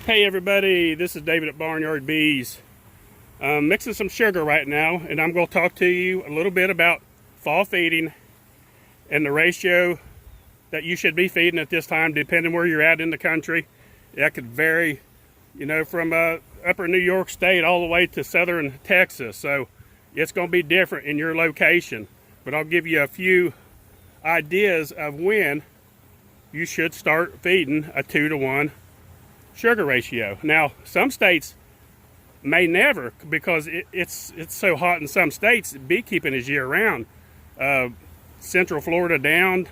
Hey everybody, this is David at Barnyard Bees. I'm mixing some sugar right now, and I'm going to talk to you a little bit about fall feeding and the ratio that you should be feeding at this time, depending where you're at in the country. That could vary, from upper New York State all the way to southern Texas. So it's going to be different in your location. But I'll give you a few ideas of when you should start feeding a 2-to-1 sugar ratio. Now, some states may never, because it's so hot in some states. Beekeeping is year-round. Central Florida down,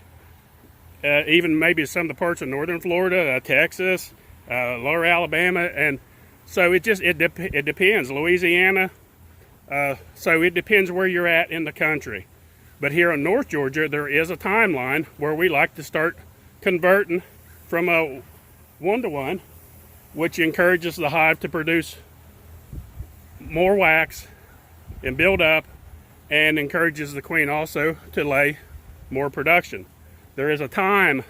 even maybe some of the parts of northern Florida, Texas, lower Alabama, and so it depends. Louisiana, so it depends where you're at in the country. But here in North Georgia, there is a timeline where we like to start converting from a 1-to-1, which encourages the hive to produce more wax and build up, and encourages the queen also to lay more production. There is a time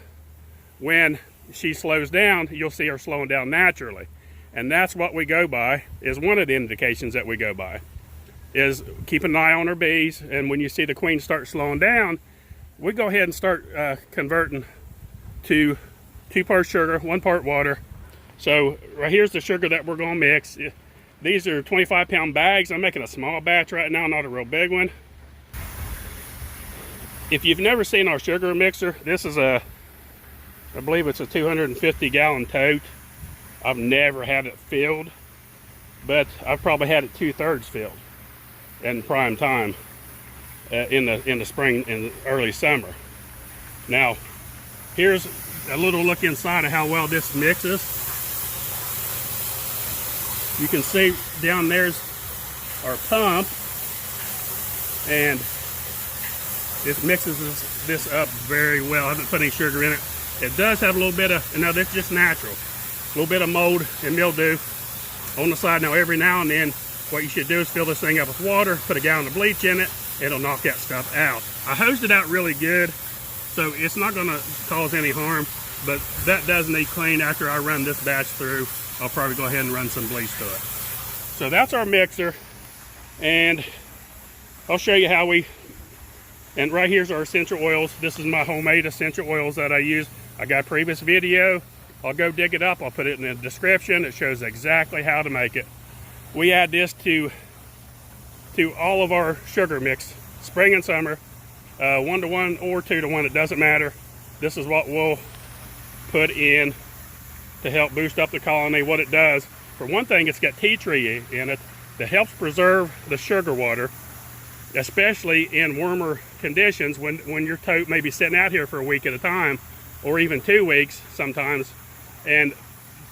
when she slows down. You'll see her slowing down naturally, and that's what we go by, is one of the indications that we go by, is keep an eye on her bees. And when you see the queen start slowing down, we go ahead and start converting to 2 parts sugar, 1 part water. So right here's the sugar that we're going to mix. These are 25-pound bags. I'm making a small batch right now, not a real big one. If you've never seen our sugar mixer, this is I believe it's a 250-gallon tote. I've never had it filled, but I've probably had it 2/3 filled in prime time in the spring and early summer. Now, here's a little look inside of how well this mixes. You can see down there's our pump, and this mixes this up very well. I haven't put any sugar in it. It does have a little bit of, now this is just natural, a little bit of mold and mildew on the side. Now every now and then, what you should do is fill this thing up with water, put a gallon of bleach in it, it'll knock that stuff out. I hosed it out really good, so it's not going to cause any harm, but that does need clean. After I run this batch through, I'll probably go ahead and run some bleach to it. So that's our mixer, and I'll show you how and right here's our essential oils. This is my homemade essential oils that I use. I got a previous video. I'll go dig it up. I'll put it in the description. It shows exactly how to make it. We add this to all of our sugar mix, spring and summer, 1-to-1 or 2-to-1, it doesn't matter. This is what we'll put in to help boost up the colony. What it does, for one thing, it's got tea tree in it that helps preserve the sugar water, especially in warmer conditions when your tote may be sitting out here for a week at a time, or even 2 weeks sometimes. And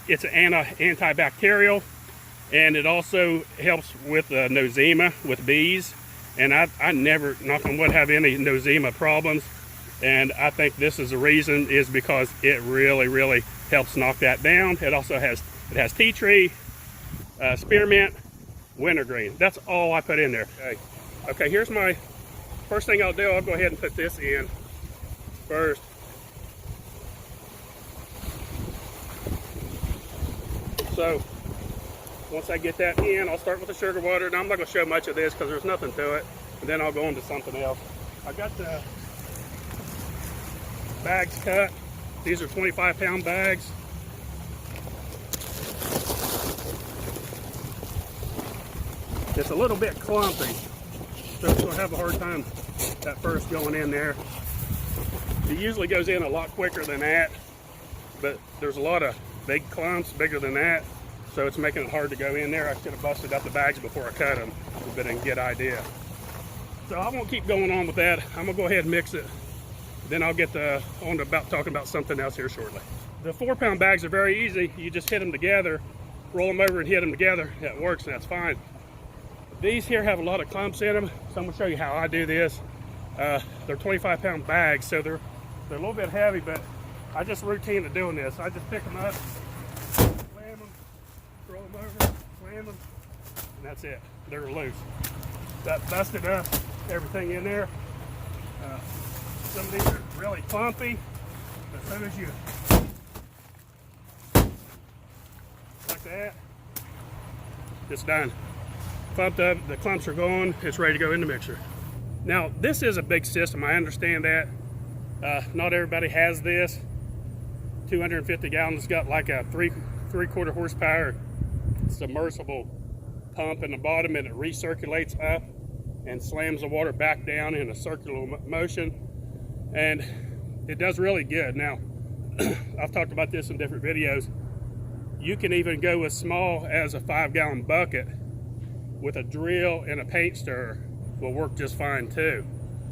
it's antibacterial, and it also helps with nosema with bees. And I never, knock on wood, have any nosema problems. And I think this is the reason, is because it really helps knock that down. It also has tea tree, spearmint, wintergreen. That's all I put in there. Okay, here's my first thing I'll do. I'll go ahead and put this in first. So once I get that in, I'll start with the sugar water. Now I'm not going to show much of this because there's nothing to it, and then I'll go into something else. I got the bags cut. These are 25-pound bags. It's a little bit clumpy, so it's going to have a hard time at first going in there. It usually goes in a lot quicker than that, but there's a lot of big clumps, bigger than that, so it's making it hard to go in there. I should have busted up the bags before I cut them, but a good idea. So I won't keep going on with that. I'm going to go ahead and mix it. Then I'll get on to talking about something else here shortly. The 4-pound bags are very easy. You just hit them together, roll them over and hit them together. That works, and that's fine. These here have a lot of clumps in them, so I'm going to show you how I do this. They're 25-pound bags, so they're a little bit heavy, but I just routine of doing this. I just pick them up, slam them, throw them over, slam them, and that's it. They're loose. That busted up everything in there. Some of these are really clumpy, but as soon as you like that, it's done. Clumped up, the clumps are gone, it's ready to go in the mixer. Now, this is a big system, I understand that. Not everybody has this. 250 gallons, it's got like a three-quarter horsepower submersible pump in the bottom, and it recirculates up and slams the water back down in a circular motion, and it does really good. Now, I've talked about this in different videos. You can even go as small as a 5-gallon bucket with a drill and a paint stirrer will work just fine too.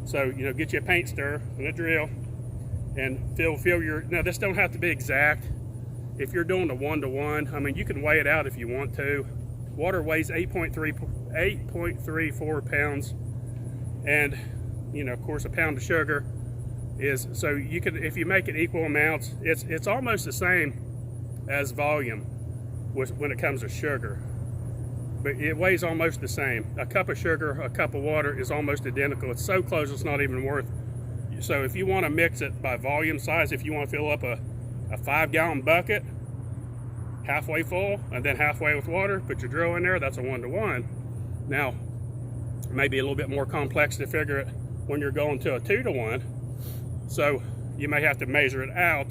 So, you know, get you a paint stirrer and a drill and fill your, now this don't have to be exact. If you're doing a 1-to-1, I mean, you can weigh it out if you want to. Water weighs 8.34 pounds, and you know, of course, a pound of sugar is, so you can, if you make it equal amounts, it's almost the same as volume when it comes to sugar, but it weighs almost the same. A cup of sugar, a cup of water is almost identical. It's so close it's not even worth. So if you want to mix it by volume size, if you want to fill up a 5-gallon bucket halfway full and then halfway with water, put your drill in there, that's a 1-to-1. Now, maybe a little bit more complex to figure it when you're going to a 2-to-1. So you may have to measure it out.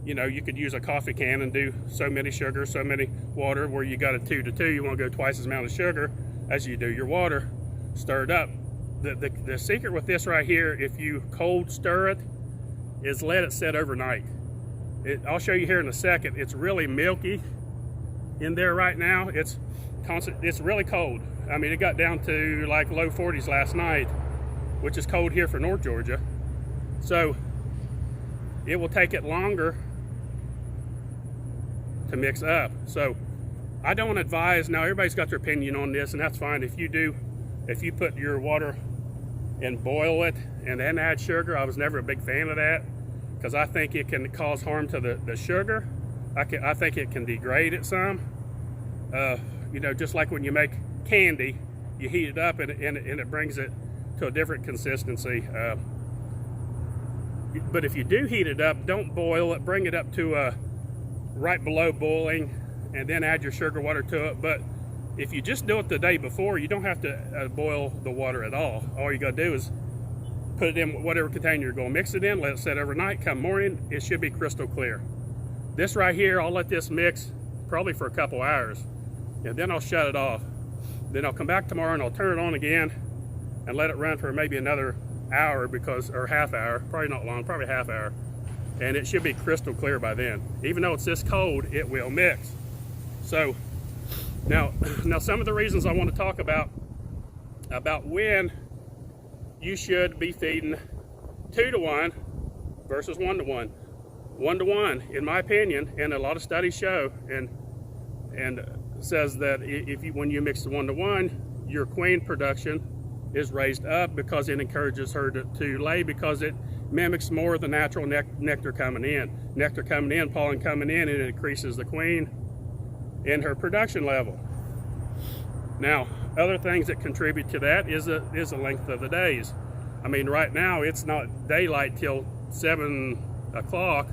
You know, you could use a coffee can and do so many sugar, so many water, where you got a 2-to-2, you want to go twice as amount of sugar as you do your water. Stir it up. The secret with this right here, if you cold stir it, is let it set overnight. I'll show you here in a second. It's really milky in there right now. It's really cold. I mean, it got down to like low 40s last night, which is cold here for North Georgia. So it will take it longer to mix up. So I don't advise, now everybody's got their opinion on this, and that's fine. If you put your water and boil it and then add sugar, I was never a big fan of that, because I think it can cause harm to the sugar. I think it can degrade it some. You know, just like when you make candy, you heat it up and it brings it to a different consistency. But if you do heat it up, don't boil it, bring it up to right below boiling, and then add your sugar water to it. But if you just do it the day before, you don't have to boil the water at all. All you gotta do is put it in whatever container you're gonna mix it in, let it set overnight, come morning, it should be crystal clear. This right here, I'll let this mix probably for a couple hours, and then I'll shut it off. Then I'll come back tomorrow and I'll turn it on again and let it run for maybe another hour, or half hour, probably not long, probably half hour, and it should be crystal clear by then. Even though it's this cold, it will mix. So now some of the reasons I want to talk about when you should be feeding 2-to-1 versus 1-to-1. 1-to-1, in my opinion, and a lot of studies show and says that when you mix the 1-to-1, your queen production is raised up because it encourages her to lay, because it mimics more of the natural nectar coming in. Nectar coming in, pollen coming in, and it increases the queen in her production level. Now, other things that contribute to that is the length of the days. I mean, right now it's not daylight till 7 o'clock.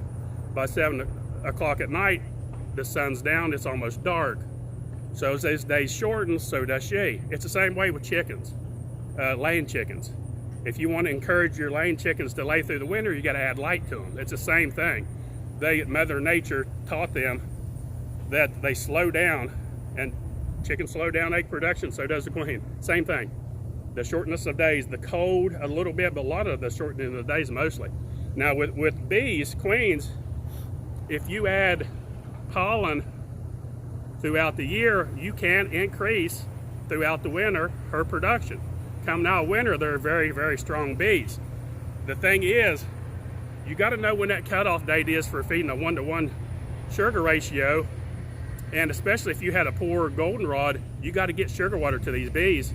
By 7 o'clock at night, the sun's down, it's almost dark. So as those days shorten, so does she. It's the same way with chickens, laying chickens. If you want to encourage your laying chickens to lay through the winter, you got to add light to them. It's the same thing. Mother Nature taught them that they slow down, and chickens slow down egg production, so does the queen. Same thing. The shortness of days, the cold a little bit, but a lot of the shortening of the days mostly. Now with bees, queens, if you add pollen throughout the year, you can increase throughout the winter her production. Come now winter, they're very, very strong bees. The thing is, you got to know when that cutoff date is for feeding a 1-to-1 sugar ratio, and especially if you had a poor goldenrod, you got to get sugar water to these bees,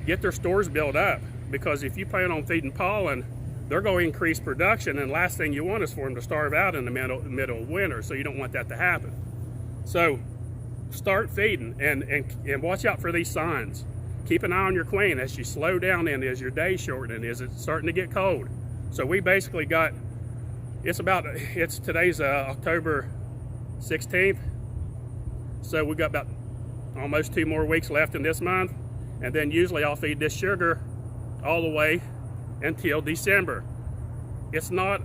get their stores built up, because if you plan on feeding pollen, they're going to increase production, and last thing you want is for them to starve out in the middle of winter, so you don't want that to happen. So start feeding and watch out for these signs. Keep an eye on your queen as she slow down, and as your day shortening, is it starting to get cold. So we basically got, today's October 16th. So we got about almost 2 more weeks left in this month, and then usually I'll feed this sugar all the way until December. It's not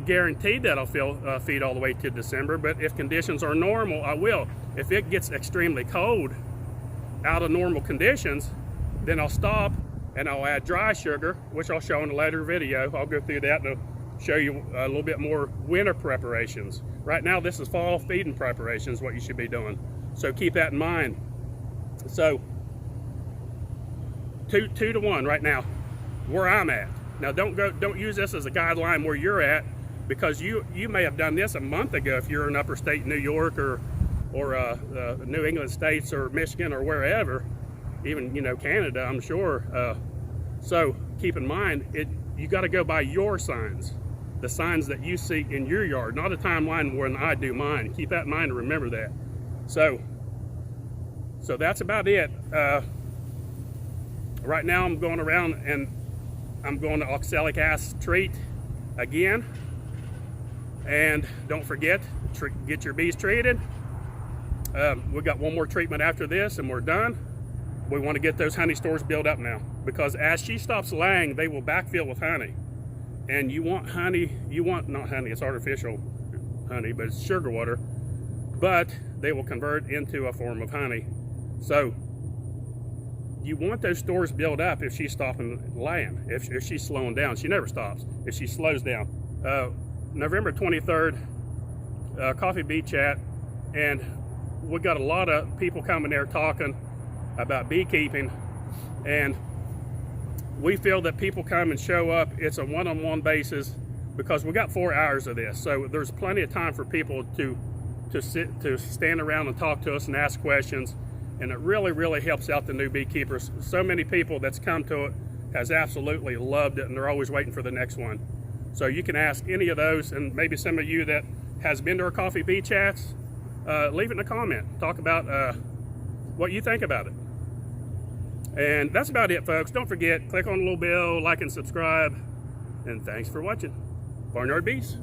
guaranteed that I'll feed all the way to December, but if conditions are normal, I will. If it gets extremely cold, out of normal conditions, then I'll stop and I'll add dry sugar, which I'll show in a later video. I'll go through that and I'll show you a little bit more winter preparations. Right now, this is fall feeding preparations, what you should be doing. So keep that in mind. So 2 to 1 right now, where I'm at. Now don't use this as a guideline where you're at, because you may have done this a month ago if you're in upper state New York or New England states or Michigan or wherever, even Canada, I'm sure. So keep in mind, you got to go by your signs, the signs that you see in your yard, not a timeline when I do mine. Keep that in mind and remember that. So that's about it. Right now I'm going around and I'm going to oxalic acid treat again. And don't forget, get your bees treated. We got one more treatment after this and we're done. We want to get those honey stores built up now, because as she stops laying, they will backfill with honey. And you want honey, not honey, it's artificial honey, but it's sugar water, but they will convert into a form of honey. So you want those stores built up if she's stopping laying, if she's slowing down. She never stops, if she slows down. November 23rd, Coffee Bee Chat, and we got a lot of people coming there talking about beekeeping, and we feel that people come and show up, it's a one-on-one basis, because we got 4 hours of this, so there's plenty of time for people to stand around and talk to us and ask questions, and it really helps out the new beekeepers. So many people that's come to it has absolutely loved it, and they're always waiting for the next one. So you can ask any of those, and maybe some of you that has been to our Coffee Bee Chats, leave it in a comment. Talk about what you think about it. And that's about it, folks. Don't forget, click on the little bell, like and subscribe. And thanks for watching. Barnyard Bees.